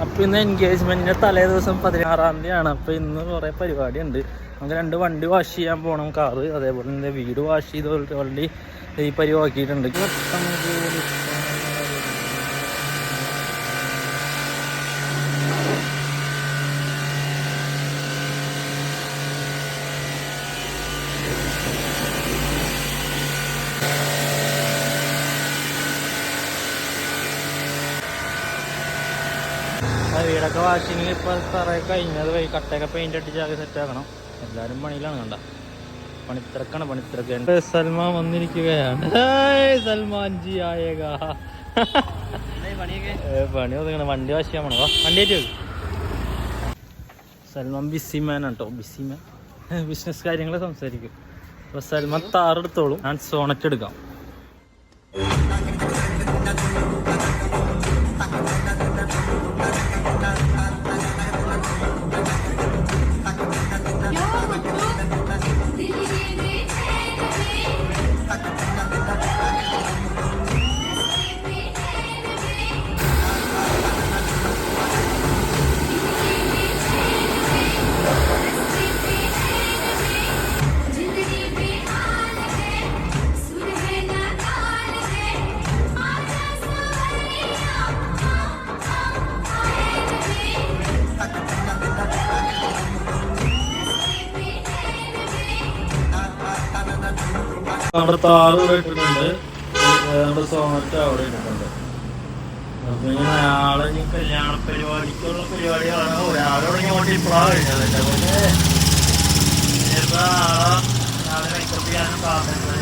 അപ്പോൾ ഇന്ന് എൻഗേജ്മെൻറ്റിൻ്റെ തലേ ദിവസം 16-ാം തീയതിയാണ്. അപ്പോൾ ഇന്ന് കുറേ പരിപാടിയുണ്ട്. നമുക്ക് 2 വണ്ടി വാഷ് ചെയ്യാൻ പോകണം, കാറ്. അതേപോലെ തന്നെ വീട് വാഷ് ചെയ്ത് ഓൾറെഡി ഈ പരിവാക്കിയിട്ടുണ്ട്. വീടൊക്കെ വാഷിങ് ഇപ്പോൾ തറയൊക്കെ കഴിഞ്ഞത് കട്ടയൊക്കെ പെയിൻ്റ് അടിച്ചാകെ സെറ്റാക്കണം. എല്ലാവരും പണിയിലാണ്. കണ്ട പണിത്തിരക്കാണ്. സൽമാൻ വന്നിരിക്കുകയാണ്. സൽമാൻ ജി ആയേഗ. പണി ഒതുങ്ങണം. വണ്ടി വാഷ് ചെയ്യാൻ പോണോ? വണ്ടി ആയിട്ട് സൽമാൻ ബിസി മാൻ ആണ് കേട്ടോ. ബിസി മാൻ ബിസിനസ് കാര്യങ്ങൾ സംസാരിക്കും. അപ്പോൾ സൽമാൻ താറെടുത്തോളും, ഞാൻ സോണറ്റ് എടുക്കാം. നമ്മുടെ താറ് ഇവിടെ ഇട്ടിട്ടുണ്ട്, നമ്മുടെ സോണറ്റ് അവിടെ ഇട്ടിട്ടുണ്ട്. അപ്പൊ ഇനി നാളെ ഇനി കല്യാണ പരിപാടിക്കുള്ള പരിപാടികളാണ്. ഒരാളെ തുടങ്ങി ഇപ്പോഴാണ് കഴിഞ്ഞത്. നാളെ മേക്കപ്പ് ചെയ്യാനും സാധനങ്ങൾ